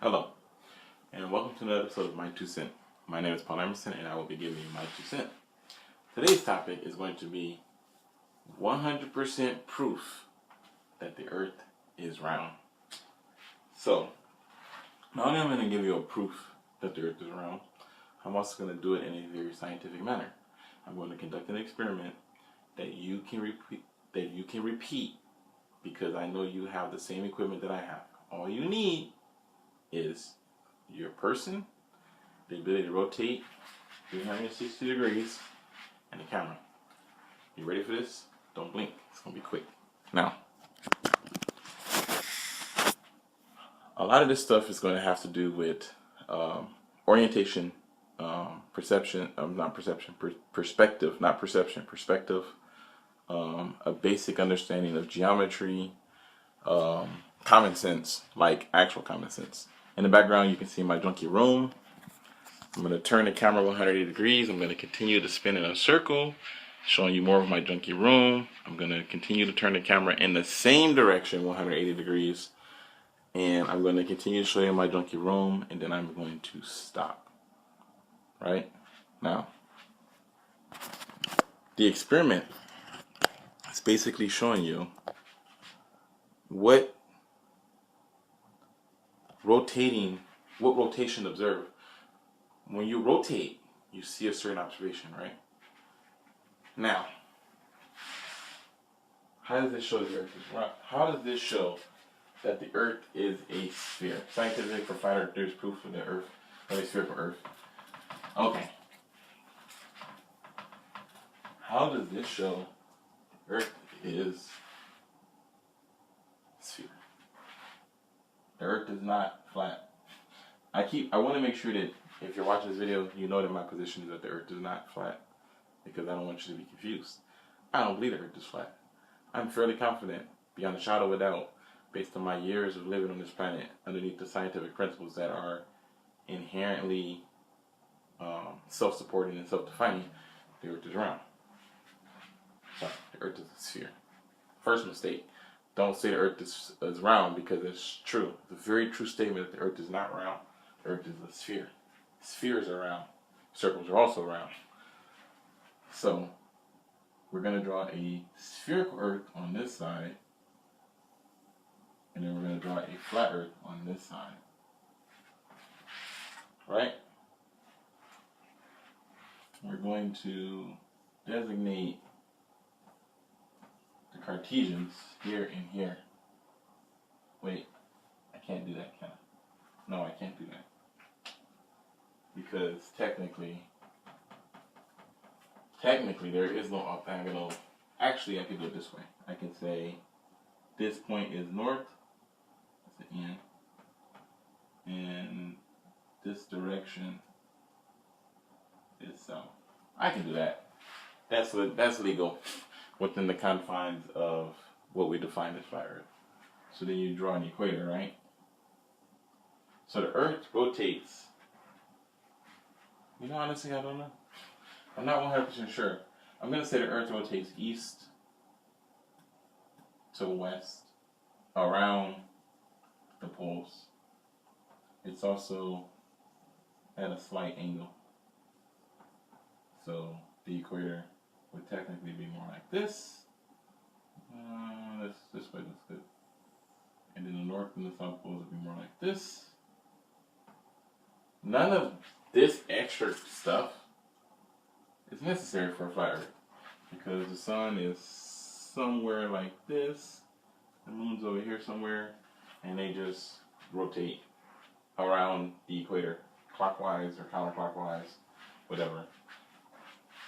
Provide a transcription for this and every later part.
Hello, and welcome to another episode of My Two Cent. My name is Paul Emerson, and I will be giving you my 2 cents. Today's topic is going to be 100% proof that the Earth is round. So, not only am I going to give you a proof that the Earth is round, I'm also going to do it in a very scientific manner. I'm going to conduct an experiment that you can repeat because I know you have the same equipment that I have. All you need is your person, the ability to rotate 360 degrees, and the camera. You ready for this? Don't blink. It's going to be quick. Now, a lot of this stuff is going to have to do with orientation, perception, perspective, a basic understanding of geometry, common sense, like actual common sense. In the background, you can see my junky room. I'm going to turn the camera 180 degrees. I'm going to continue to spin in a circle, showing you more of my junky room. I'm going to continue to turn the camera in the same direction, 180 degrees. And I'm going to continue to show you my junky room, and then I'm going to stop. Right? Now, the experiment is basically showing you what rotation observe. When you rotate, you see a certain observation, right? Now, how does this show the Earth is round? How does this show that the Earth is a sphere? Scientific provider, there's proof of the Earth, of a spherical Earth. Okay. How does this show the Earth is a sphere? The Earth is not flat. I want to make sure that if you're watching this video, you know that my position is that the Earth is not flat, because I don't want you to be confused. I don't believe the Earth is flat. I'm fairly confident, beyond a shadow of a doubt, based on my years of living on this planet, underneath the scientific principles that are inherently self-supporting and self-defining, the Earth is round. Sorry, the Earth is a sphere. First mistake. Don't say the Earth is round, because it's true. It's a very true statement that the Earth is not round. The Earth is a sphere. Spheres are round. Circles are also round. So, we're going to draw a spherical Earth on this side, and then we're going to draw a flat Earth on this side. Right? We're going to designate the Cartesians here and here. Wait, I can't do that, can I? No, I can't do that. Because technically there is no octagonal. Actually, I can do it this way. I can say this point is north, that's the end, and this direction is south. I can do that. That's legal within the confines of what we define as flat Earth. So then you draw an equator, right? So the Earth rotates. You know, honestly, I don't know. I'm not 100% sure. I'm going to say the Earth rotates east to west around the poles. It's also at a slight angle. So the equator would technically be more like this. This way looks good. And then the north and the south poles would be more like this. None of this extra stuff is necessary for a flat Earth, because the sun is somewhere like this, the moon's over here somewhere, and they just rotate around the equator, clockwise or counterclockwise, whatever.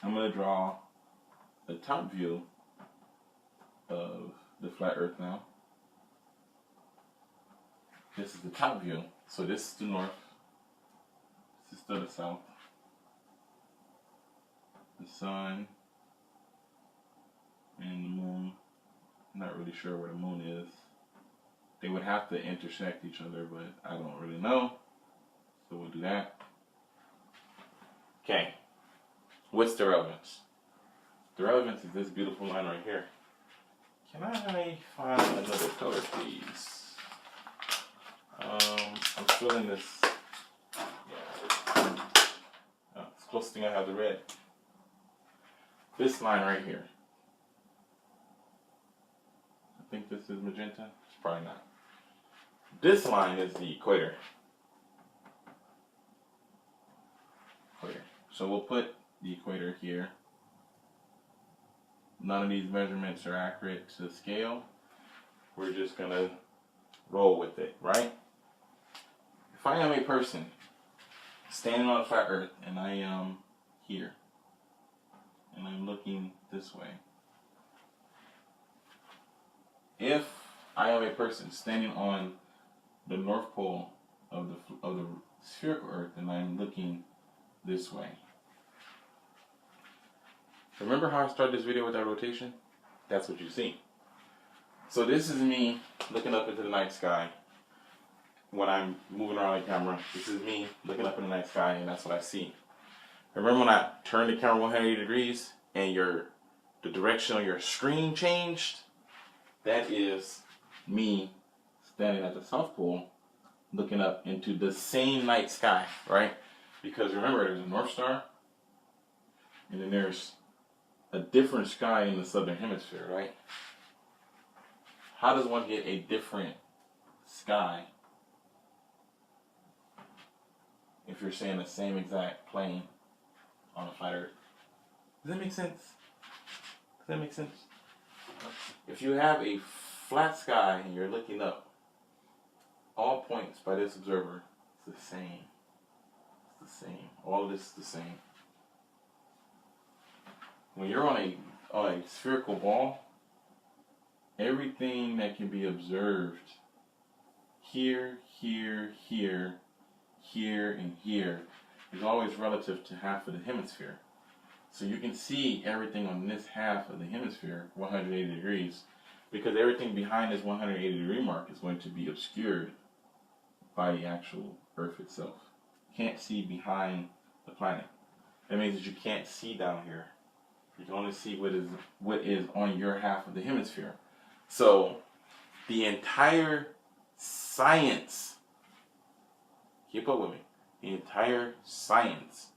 I'm going to draw the top view of the flat Earth now. This is the top view, so this is the north, this is to the south. The sun and the moon. I'm not really sure where the moon is. They would have to intersect each other, but I don't really know. So we'll do that. Okay. What's the relevance? The relevance is this beautiful line right here. Can I find another color, please? I'm filling this. Yeah. It's the closest thing I have to red. This line right here. I think this is magenta. It's probably not. This line is the equator. So we'll put the equator here. None of these measurements are accurate to the scale. We're just gonna roll with it, right? If I am a person standing on a flat earth and I am here and I'm looking this way, if I am a person standing on the north pole of the spherical earth and I'm looking this way, remember how I started this video with that rotation? That's what you see. So this is me looking up into the night sky when I'm moving around the camera. This is me looking up in the night sky, and that's what I see. Remember when I turned the camera 180 degrees and the direction of your screen changed? That is me standing at the South Pole looking up into the same night sky, right? Because remember, there's a North Star, and then there's a different sky in the southern hemisphere, right? How does one get a different sky if you're saying the same exact plane on a flat Earth? Does that make sense? Does that make sense? If you have a flat sky and you're looking up, all points by this observer is the same. It's the same. All of this is the same. When you're on a spherical ball, everything that can be observed here, here, here, here, and here is always relative to half of the hemisphere. So you can see everything on this half of the hemisphere, 180 degrees, because everything behind this 180 degree mark is going to be obscured by the actual Earth itself. You can't see behind the planet. That means that you can't see down here. You can only see what is on your half of the hemisphere. So the entire science, keep up with me, the entire science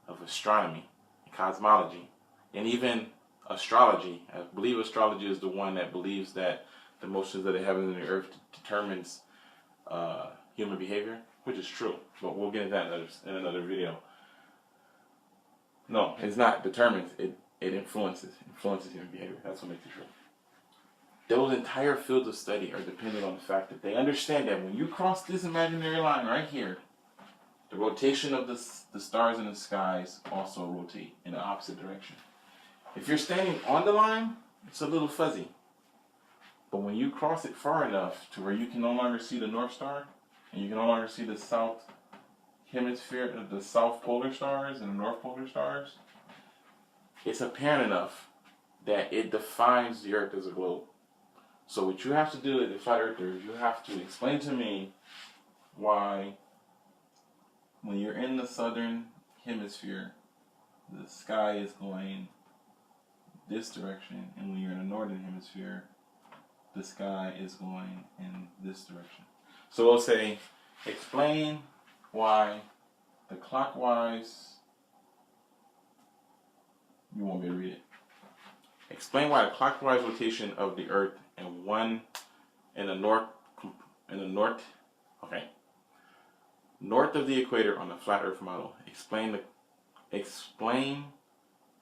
of astronomy and cosmology, and even astrology. I believe astrology is the one that believes that the motions of the heavens and the earth determines human behavior, which is true, but we'll get into that in another video. No, it's not determines, it influences human behavior. That's what makes it true. Those entire fields of study are dependent on the fact that they understand that when you cross this imaginary line right here, the rotation of the stars in the skies also rotate in the opposite direction. If you're standing on the line, it's a little fuzzy. But when you cross it far enough to where you can no longer see the North Star, and you can no longer see the South Hemisphere, the South Polar Stars and the North Polar Stars, it's apparent enough that it defines the Earth as a globe. So what you have to do as a flat earther is you have to explain to me why when you're in the southern hemisphere, the sky is going this direction, and when you're in the northern hemisphere, the sky is going in this direction. So we'll say, explain why the clockwise, you won't be able to read it. Explain why the clockwise rotation of the Earth and one in the north of the equator on the flat Earth model. Explain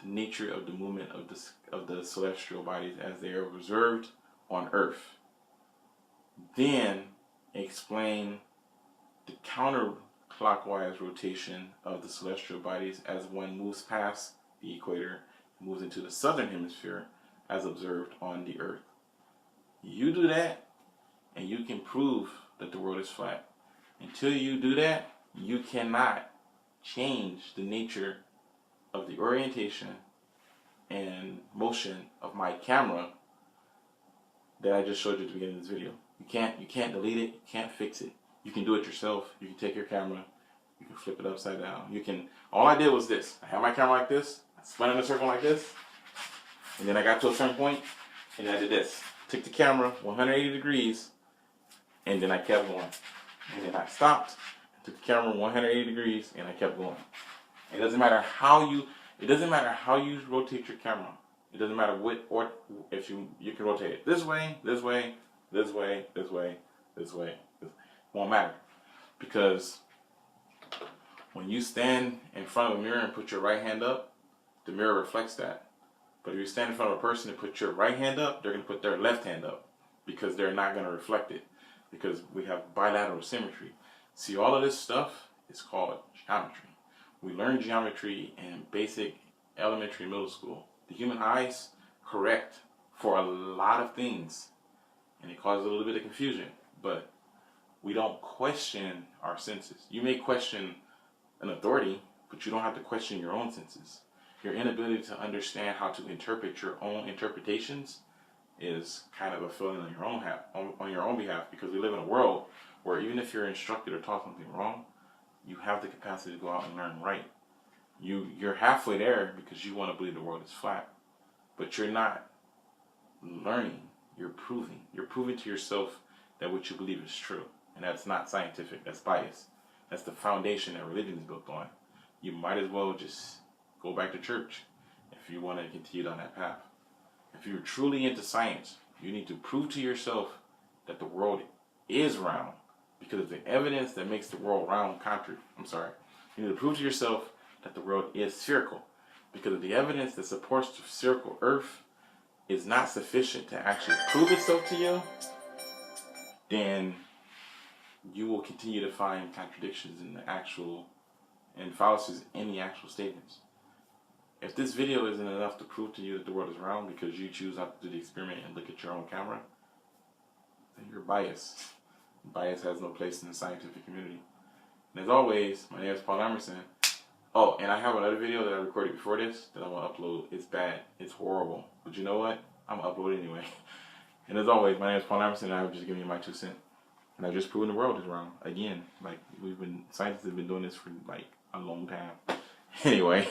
the nature of the movement of the celestial bodies as they are observed on Earth. Then explain the counterclockwise rotation of the celestial bodies as one moves past the equator, moves into the southern hemisphere as observed on the Earth. You do that, and you can prove that the world is flat. Until you do that, you cannot change the nature of the orientation and motion of my camera that I just showed you at the beginning of this video. You can't delete it, you can't fix it. You can do it yourself. You can take your camera, you can flip it upside down. All I did was this. I had my camera like this, I spun in a circle like this, and then I got to a certain point, and I did this. Took the camera 180 degrees, and then I kept going. And then I stopped, took the camera 180 degrees, and I kept going. It doesn't matter how you rotate your camera. It doesn't matter what, or if you can rotate it this way, this way, this way, this way, this way. It won't matter, because when you stand in front of a mirror and put your right hand up, the mirror reflects that. But if you stand in front of a person and put your right hand up, they're going to put their left hand up, because they're not going to reflect it, because we have bilateral symmetry. See, all of this stuff is called geometry. We learn geometry in basic elementary middle school. The human eyes correct for a lot of things, and it causes a little bit of confusion, but we don't question our senses. You may question an authority, but you don't have to question your own senses. Your inability to understand how to interpret your own interpretations is kind of a feeling on your own behalf, because we live in a world where even if you're instructed or taught something wrong, you have the capacity to go out and learn right. You're halfway there because you want to believe the world is flat, but you're not learning. You're proving. You're proving to yourself that what you believe is true, and that's not scientific. That's bias. That's the foundation that religion is built on. You might as well just go back to church if you want to continue down that path. If you're truly into science, you need to prove to yourself that the world is round, because of the evidence that makes the world round you need to prove to yourself that the world is spherical, because of the evidence that supports the spherical earth is not sufficient to actually prove itself to you, then you will continue to find contradictions and fallacies in the actual statements. If this video isn't enough to prove to you that the world is round because you choose not to do the experiment and look at your own camera, then you're biased. Bias has no place in the scientific community. And as always, my name is Paul Emerson. Oh, and I have another video that I recorded before this that I want to upload. It's bad. It's horrible. But you know what? I'm going to upload it anyway. And as always, my name is Paul Emerson, and I'm just giving you my 2 cents. And I've just proven the world is round. Again, scientists have been doing this for like a long time. Anyway.